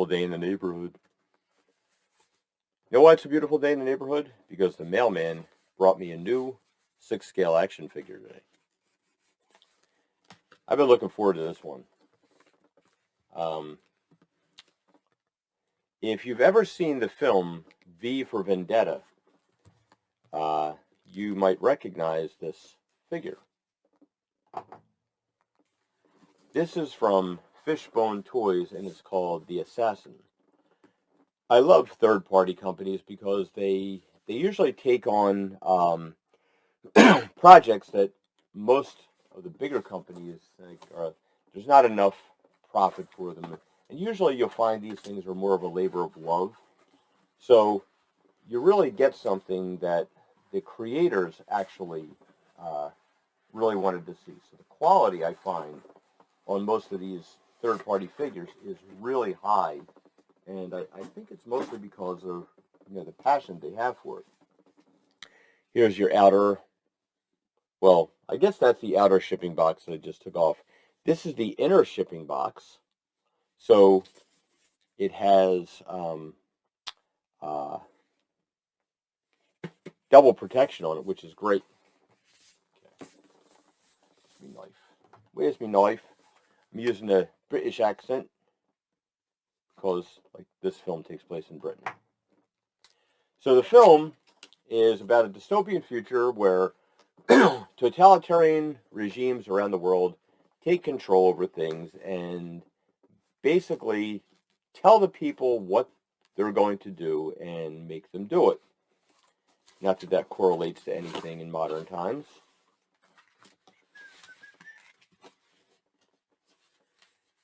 beautiful day in the neighborhood. You know why it's a beautiful day in the neighborhood? Because the mailman brought me a new 6-scale action figure today. I've been looking forward to this one. If you've ever seen the film V for Vendetta, you might recognize this figure. This is from Fishbone Toys, and it's called The Assassin. I love third-party companies because they usually take on projects that most of the bigger companies think there's not enough profit for them. And usually you'll find these things are more of a labor of love. So you really get something that the creators actually really wanted to see. So the quality, I find, on most of these third-party figures is really high. And I think it's mostly because of the passion they have for it. Here's your outer, well, I guess that's the outer shipping box that I just took off. This is the inner shipping box. So it has double protection on it, which is great. Okay. Where's my knife? I'm using a British accent because this film takes place in Britain. So the film is about a dystopian future where totalitarian regimes around the world take control over things and basically tell the people what they're going to do and make them do it. Not that that correlates to anything in modern times.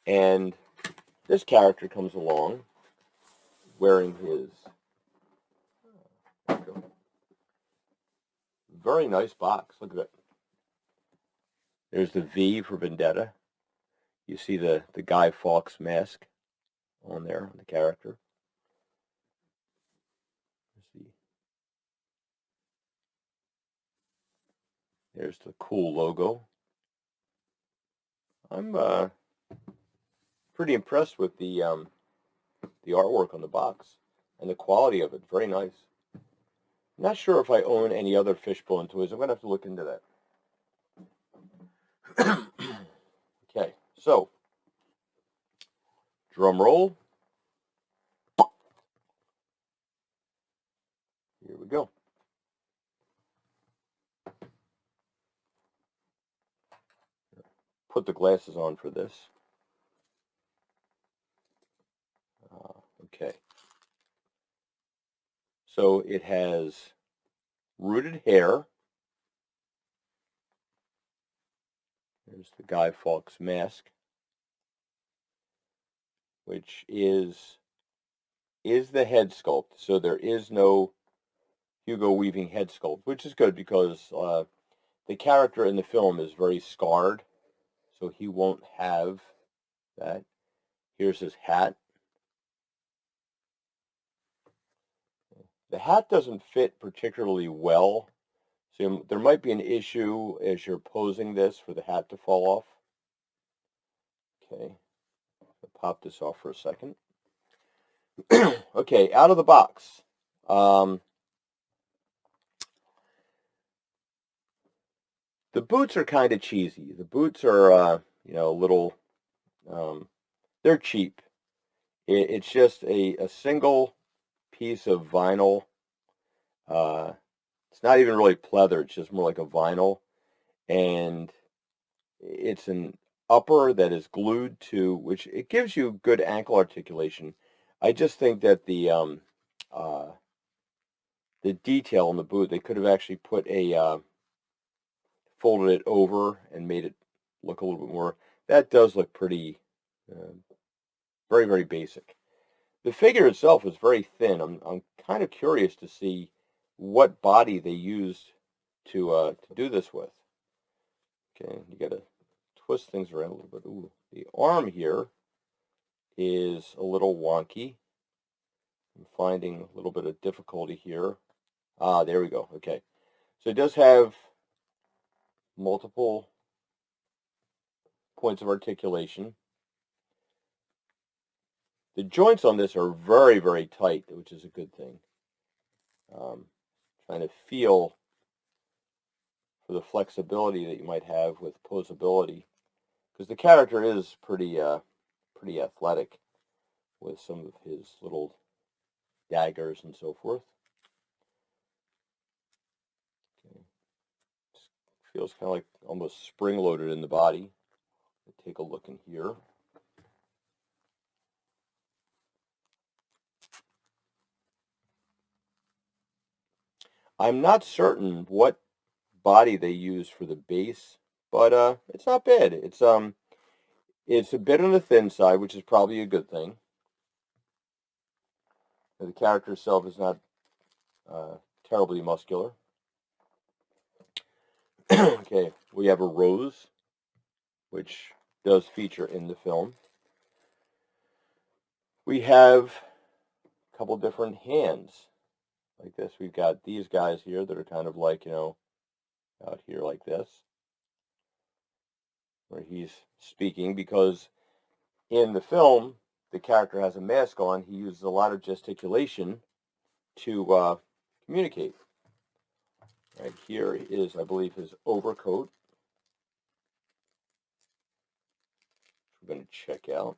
And this character comes along wearing his very nice box. Look at it. There's the V for Vendetta. You see the Guy Fawkes mask on there, on the character. There's the cool logo. I'm pretty impressed with the artwork on the box and the quality of it. Very nice. I'm not sure if I own any other Fishbone toys. I'm going to have to look into that. Okay, so drum roll. Here we go. Put the glasses on for this. Okay. So it has rooted hair. There's the Guy Fawkes mask, which is the head sculpt. So there is no Hugo Weaving head sculpt, which is good because the character in the film is very scarred, so he won't have that. Here's his hat. The hat doesn't fit particularly well, so there might be an issue as you're posing this for the hat to fall off. Okay, I'll pop this off for a second. Okay, out of the box. The boots are kind of cheesy. The boots are, a little, they're cheap. It's just a single piece of vinyl. It's not even really pleather. It's just more like a vinyl. And it's an upper that is glued to, which it gives you good ankle articulation. I just think that the detail on the boot, they could have actually put folded it over and made it look a little bit more. That does look pretty, very, very basic. The figure itself is very thin. I'm kind of curious to see what body they used to do this with. Okay, you got to twist things around a little bit. Ooh, the arm here is a little wonky. I'm finding a little bit of difficulty here. Ah, there we go. Okay, so it does have multiple points of articulation. The joints on this are very, very tight, which is a good thing. Trying to feel for the flexibility that you might have with posability, because the character is pretty athletic with some of his little daggers and so forth. Okay. Feels kind of like almost spring-loaded in the body. Take a look in here. I'm not certain what body they use for the base, but it's not bad. It's a bit on the thin side, which is probably a good thing. The character itself is not terribly muscular. Okay, we have a rose, which does feature in the film. We have a couple different hands like this. We've got these guys here that are kind of like, out here like this, where he's speaking, because in the film, the character has a mask on. He uses a lot of gesticulation to communicate. Right here is, I believe, his overcoat. We're going to check out.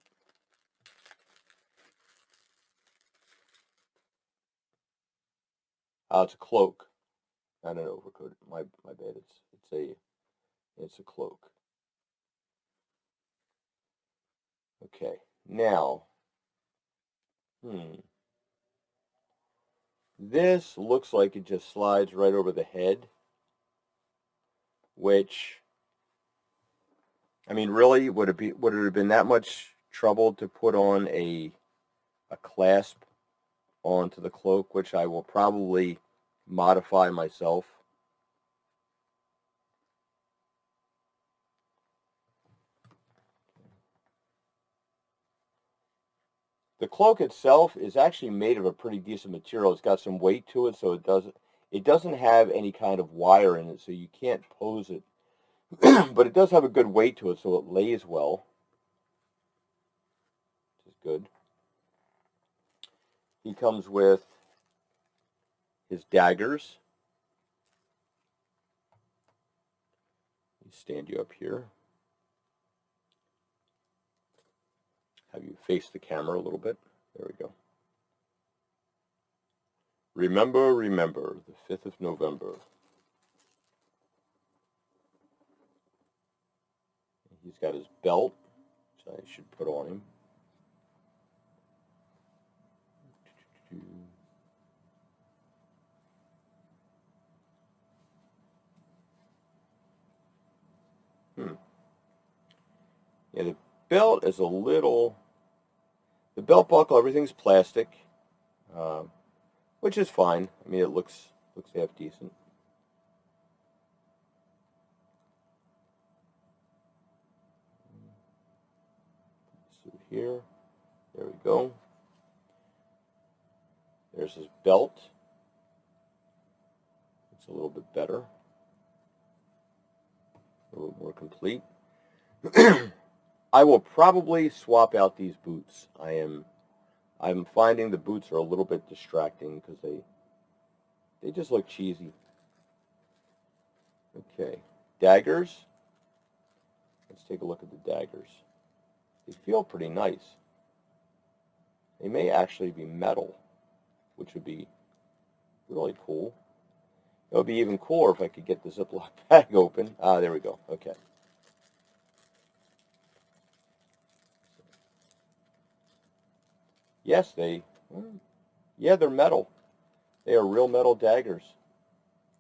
It's a cloak, not an overcoat. My bad. It's a cloak. Okay, now, this looks like it just slides right over the head, which, I mean, really, would it have been that much trouble to put on a clasp onto the cloak, which I will probably modify myself? The cloak itself is actually made of a pretty decent material. It's got some weight to it, so it doesn't have any kind of wire in it, so you can't pose it. But it does have a good weight to it, so it lays well, which is good. He comes with his daggers. Let me stand you up here. Have you face the camera a little bit. There we go. Remember, remember, the 5th of November. He's got his belt, which I should put on him. Yeah, the belt is a little... The belt buckle, everything's plastic, which is fine. I mean, it looks half decent. Suit here. There we go. There's his belt. It's a little bit better. A little more complete. I will probably swap out these boots. I'm finding the boots are a little bit distracting because they just look cheesy. Okay, daggers. Let's take a look at the daggers. They feel pretty nice. They may actually be metal, which would be really cool. It would be even cooler if I could get the Ziploc bag open. There we go. Okay. Yes, they're metal. They are real metal daggers.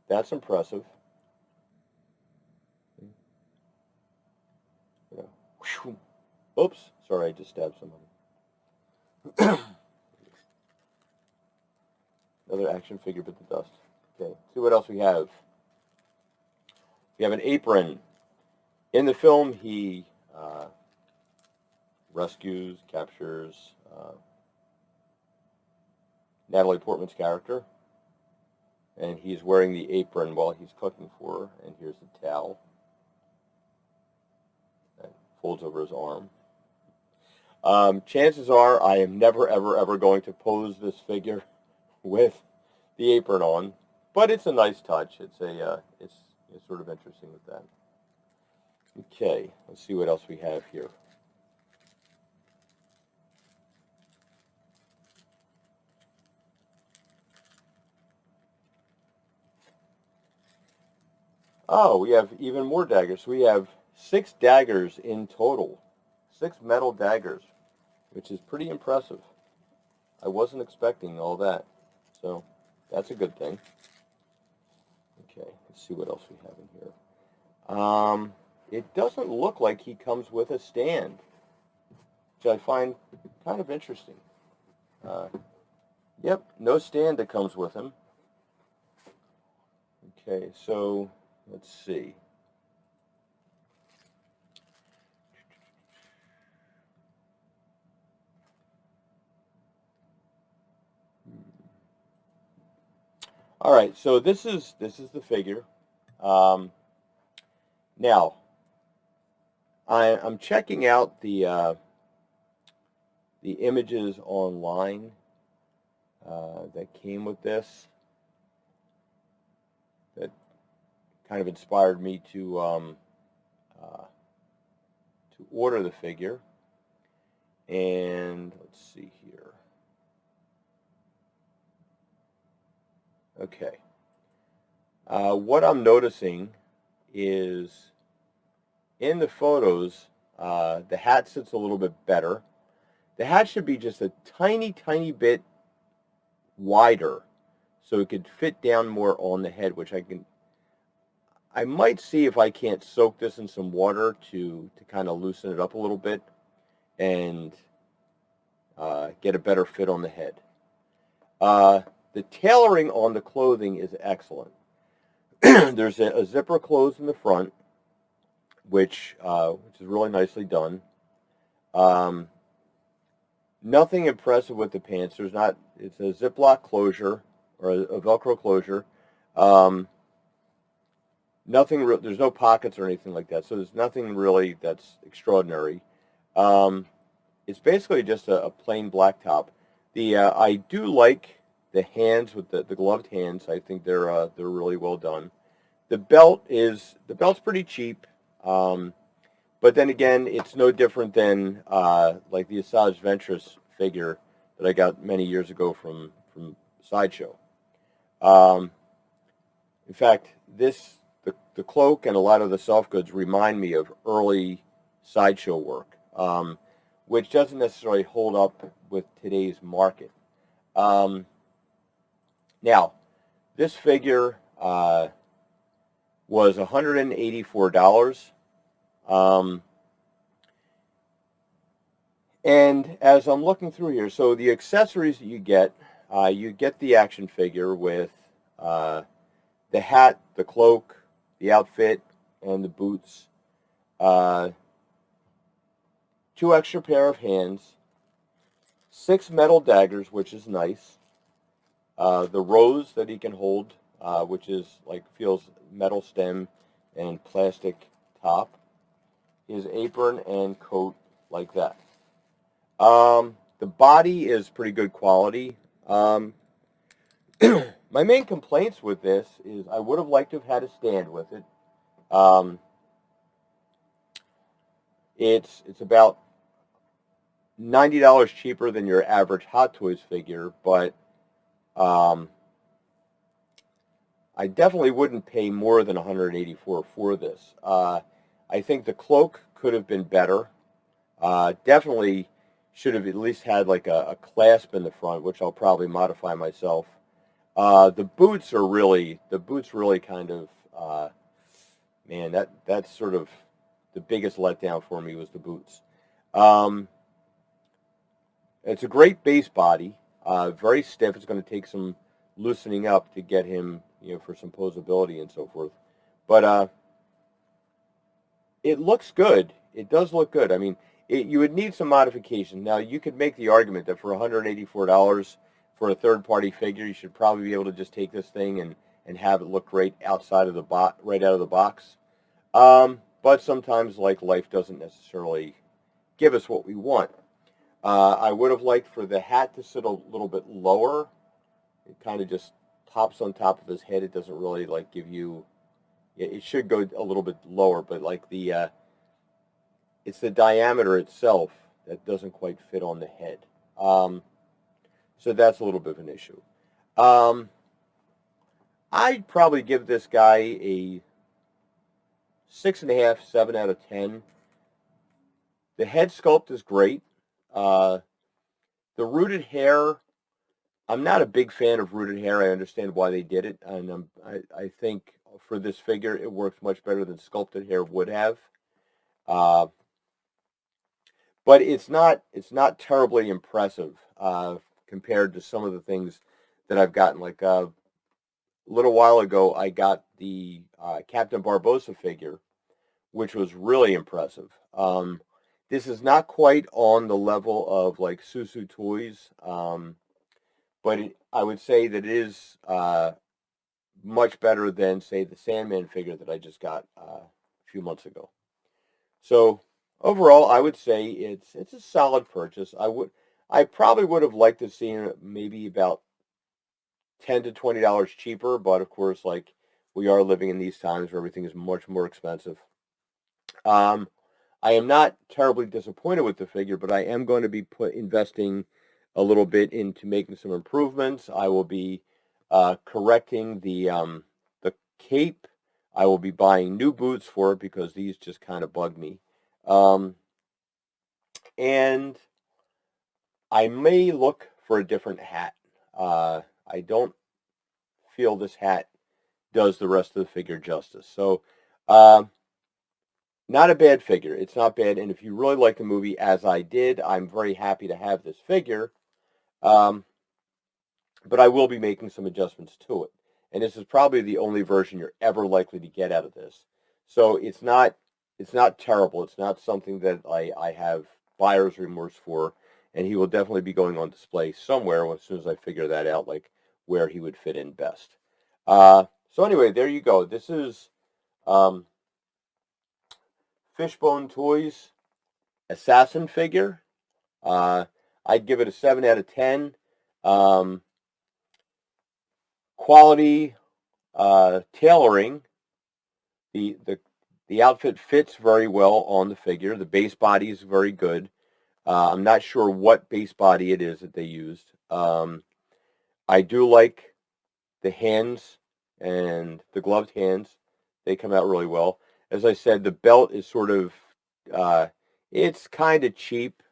That's impressive. Yeah. Oops, sorry, I just stabbed somebody. Another action figure bit the dust. Okay, see what else we have. We have an apron. In the film, he rescues, captures Natalie Portman's character, and he's wearing the apron while he's cooking for her, and here's the towel that folds over his arm. Chances are I am never, ever, ever going to pose this figure with the apron on, but it's a nice touch. It's sort of interesting with that. Okay, let's see what else we have here. Oh, we have even more daggers. We have 6 daggers in total. 6 metal daggers, which is pretty impressive. I wasn't expecting all that. So that's a good thing. Okay, let's see what else we have in here. It doesn't look like he comes with a stand, which I find kind of interesting. Yep, no stand that comes with him. Okay, so let's see. All right, so this is the figure. Now, I'm checking out the images online that came with this. That kind of inspired me to order the figure. And let's see here. Okay. What I'm noticing is in the photos, the hat sits a little bit better. The hat should be just a tiny, tiny bit wider so it could fit down more on the head, which I might see if I can't soak this in some water to kind of loosen it up a little bit and get a better fit on the head. The tailoring on the clothing is excellent. There's a zipper closed in the front, which is really nicely done. Nothing impressive with the pants. It's a Ziploc closure or a Velcro closure. There's no pockets or anything like that, so there's nothing really that's extraordinary. It's basically just a plain black top. I do like the hands with the gloved hands. I think they're really well done. The belt's pretty cheap, but then again, it's no different than like the Asajj Ventress figure that I got many years ago from Sideshow. In fact, the cloak and a lot of the soft goods remind me of early Sideshow work, which doesn't necessarily hold up with today's market. Now, this figure was $184. And as I'm looking through here, so the accessories that you get the action figure with the hat, the cloak, the outfit, and the boots. 2 extra pair of hands. 6 metal daggers, which is nice. The rose that he can hold, which feels metal stem and plastic top. His apron and coat like that. The body is pretty good quality. My main complaints with this is I would have liked to have had a stand with it. It's about $90 cheaper than your average Hot Toys figure, but I definitely wouldn't pay more than $184 for this. I think the cloak could have been better. Definitely should have at least had like a clasp in the front, which I'll probably modify myself. The boots really kind of, man, that's sort of the biggest letdown for me was the boots. It's a great base body, very stiff. It's going to take some loosening up to get him, for some posability and so forth. But it looks good. It does look good. I mean, you would need some modification. Now, you could make the argument that for $184 for a third-party figure, you should probably be able to just take this thing and have it look great outside of the right out of the box. But sometimes, like, life doesn't necessarily give us what we want. I would have liked for the hat to sit a little bit lower. It kind of just pops on top of his head. It doesn't really like give you. It should go a little bit lower, but like it's the diameter itself that doesn't quite fit on the head. Um, so that's a little bit of an issue. Um, I'd probably give this guy a 6.5, 7 out of 10. The head sculpt is great. Uh, the rooted hair, I'm not a big fan of rooted hair. I understand why they did it, and I think for this figure it works much better than sculpted hair would have. Uh, but it's not terribly impressive compared to some of the things that I've gotten. Like a little while ago, I got the Captain Barbossa figure, which was really impressive. This is not quite on the level of like Susu Toys, but I would say that it is much better than, say, the Sandman figure that I just got a few months ago. So overall, I would say it's a solid purchase. I probably would have liked to see it maybe about $10 to $20 cheaper, but of course, like we are living in these times where everything is much more expensive. Um, I am not terribly disappointed with the figure, but I am going to be investing a little bit into making some improvements. I will be correcting the cape. I will be buying new boots for it because these just kind of bug me. Um, and I may look for a different hat. I don't feel this hat does the rest of the figure justice. So, uh, not a bad figure. It's not bad. And if you really like the movie, as I did, I'm very happy to have this figure. Um, but I will be making some adjustments to it. And this is probably the only version you're ever likely to get out of this. So it's not terrible. It's not something that I have buyer's remorse for. And he will definitely be going on display somewhere as soon as I figure that out, like where he would fit in best. So anyway, there you go. This is um, Fishbone Toys Assassin figure. Uh, I'd give it a 7 out of 10. Um, quality tailoring. The outfit fits very well on the figure. The base body is very good. I'm not sure what base body it is that they used. I do like the hands and the gloved hands. They come out really well. As I said, the belt is sort of uh, it's kind of cheap.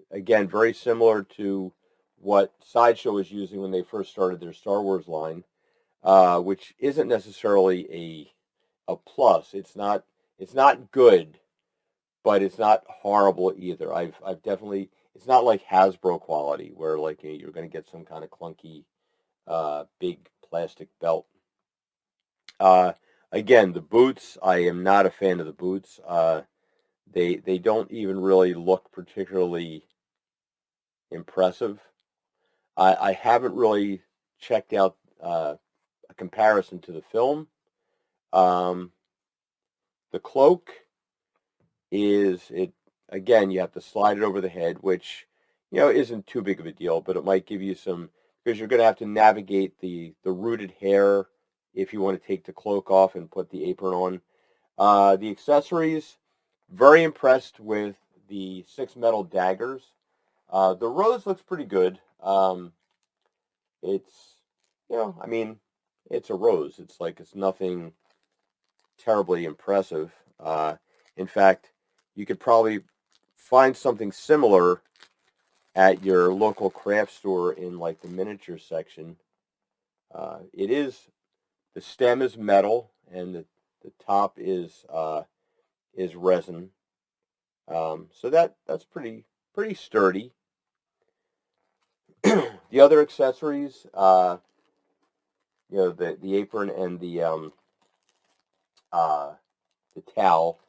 Again, very similar to what Sideshow was using when they first started their Star Wars line, which isn't necessarily a plus. It's not good, but it's not horrible either. I've definitely it's not like Hasbro quality where like you're going to get some kind of clunky big plastic belt. Uh, Again, the boots. I am not a fan of the boots. They don't even really look particularly impressive. I haven't really checked out a comparison to the film. Um, the cloak is it again. You have to slide it over the head, which isn't too big of a deal, but it might give you some because you're going to have to navigate the rooted hair if you want to take the cloak off and put the apron on. The accessories, very impressed with the 6 metal daggers. The rose looks pretty good. It's, I mean, it's a rose. It's nothing terribly impressive. In fact, you could probably find something similar at your local craft store in like the miniature section. The stem is metal and the top is resin. So that's pretty sturdy. The other accessories, the apron and uh, the towel.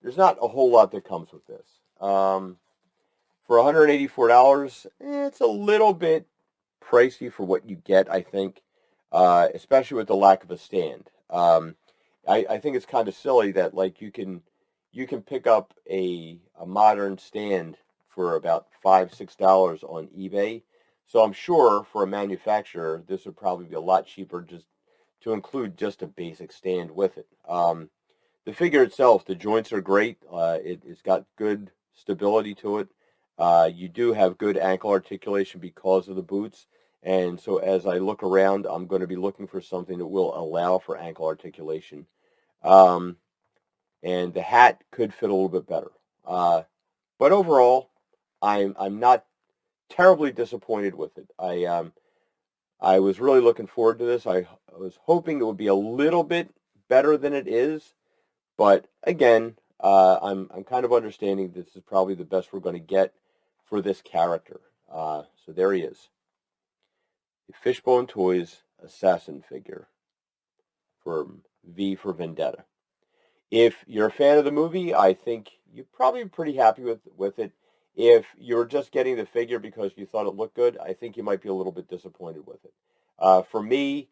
There's not a whole lot that comes with this. For $184, it's a little bit pricey for what you get, I think, especially with the lack of a stand. I think it's kind of silly that like you can pick up a modern stand for about $5-6 on eBay. So I'm sure for a manufacturer, this would probably be a lot cheaper just to include just a basic stand with it. The figure itself, the joints are great. It's got good stability to it. You do have good ankle articulation because of the boots. And so as I look around, I'm going to be looking for something that will allow for ankle articulation. And the hat could fit a little bit better. But overall, I'm not terribly disappointed with it. I was really looking forward to this. I was hoping it would be a little bit better than it is, but again, I'm kind of understanding this is probably the best we're going to get for this character. So there he is, the Fishbone Toys assassin figure from V for Vendetta. If you're a fan of the movie, I think you're probably pretty happy with it. If you're just getting the figure because you thought it looked good, I think you might be a little bit disappointed with it. For me,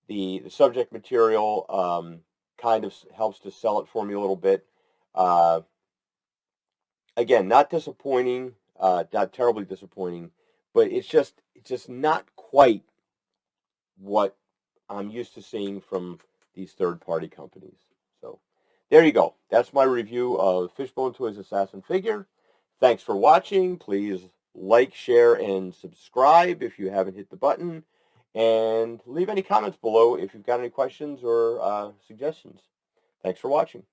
the subject material kind of helps to sell it for me a little bit. Again, not disappointing, not terribly disappointing, but it's just not quite what I'm used to seeing from these third-party companies. So there you go. That's my review of Fishbone Toys Assassin figure. Thanks for watching. Please like, share, and subscribe if you haven't hit the button. And leave any comments below if you've got any questions or suggestions. Thanks for watching.